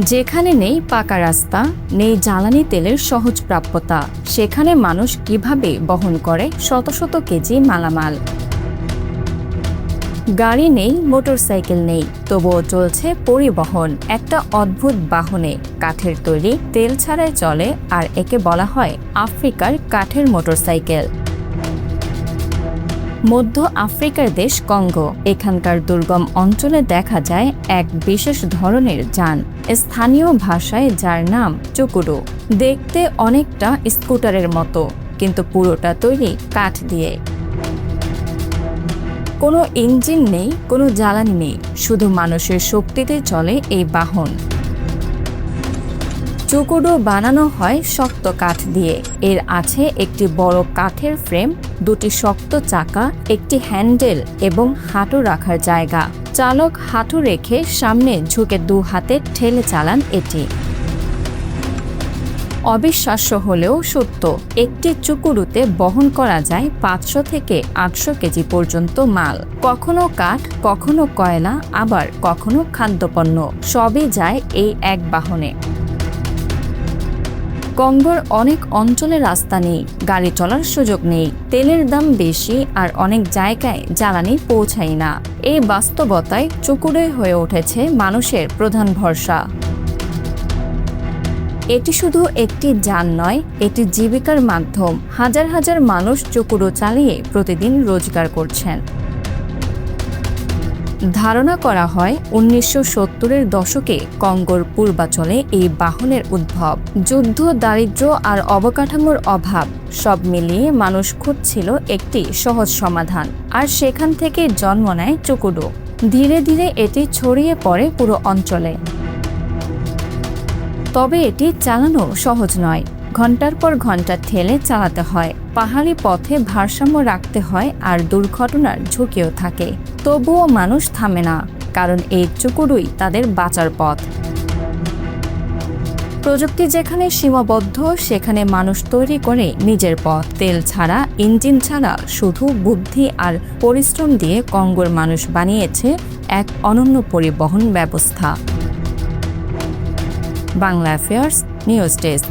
যেখানে নেই পাকা রাস্তা, নেই জ্বালানি তেলের সহজ প্রাপ্যতা, সেখানে মানুষ কিভাবে বহন করে শত শত কেজি মালামাল। গাড়ি নেই, মোটরসাইকেল নেই, তবুও চলছে পরিবহন একটা অদ্ভুত বাহনে। কাঠের তৈরি, তেল ছাড়াই চলে, আর একে বলা হয় আফ্রিকার কাঠের মোটরসাইকেল। মধ্য আফ্রিকার দেশ কঙ্গো। এখানকার দুর্গম অঞ্চলে দেখা যায় এক বিশেষ ধরনের যান, স্থানীয় ভাষায় যার নাম চুকুডু। দেখতে অনেকটা স্কুটারের মতো, কিন্তু পুরোটা তৈরি কাঠ দিয়ে। কোনো ইঞ্জিন নেই, কোনো জ্বালানি নেই, শুধু মানুষের শক্তিতে চলে এই বাহন। চুকুডু বানানো হয় শক্ত কাঠ দিয়ে। এর আছে একটি বড় কাঠের ফ্রেম, দুটি শক্ত চাকা, একটি হ্যান্ডেল এবং হাঁটু রাখার জায়গা। চালক হাঁটু রেখে সামনে ঝুঁকে দু হাতে ঠেলে চালান এটি। অবিশ্বাস্য হলেও সত্য, একটি চুকুডুতে বহন করা যায় 500 থেকে 800 কেজি পর্যন্ত মাল। কখনো কাঠ, কখনো কয়লা, আবার কখনো খাদ্যপণ্য, সবই যায় এই এক বাহনে। কঙ্গোর অনেক অঞ্চলে রাস্তা নেই, গাড়ি চলার সুযোগ নেই, তেলের দাম বেশি, আর অনেক জায়গায় জ্বালানি পৌঁছায় না। এই বাস্তবতায় চুকুডুই হয়ে উঠেছে মানুষের প্রধান ভরসা। এটি শুধু একটি যান নয়, এটি জীবিকার মাধ্যম। হাজার হাজার মানুষ চুকুডু চালিয়ে প্রতিদিন রোজগার করছেন। ধারণা করা হয় 1970-এর দশকে কঙ্গোর পূর্বাঞ্চলে এই বাহনের উদ্ভব। যুদ্ধ, দারিদ্র্য আর অবকাঠামোর অভাব সব মিলিয়ে মানুষ খুঁজছিল একটি সহজ সমাধান, আর সেখান থেকে জন্ম নেয় চুকুডু। ধীরে ধীরে এটি ছড়িয়ে পড়ে পুরো অঞ্চলে। তবে এটি চালানো সহজ নয়। ঘন্টার পর ঘন্টা ঠেলে চালাতে হয়, পাহাড়ি পথে ভারসাম্য রাখতে হয়, আর দুর্ঘটনার ঝুঁকিও থাকে। তবুও মানুষ থামে না, কারণ এই চুকুডুই তাদের বাঁচার পথ। প্রযুক্তি যেখানে সীমাবদ্ধ, সেখানে মানুষ তৈরি করে নিজের পথ। তেল ছাড়া, ইঞ্জিন ছাড়া, শুধু বুদ্ধি আর পরিশ্রম দিয়ে কঙ্গোর মানুষ বানিয়েছে এক অনন্য পরিবহন ব্যবস্থা। Bangla affairs news desk.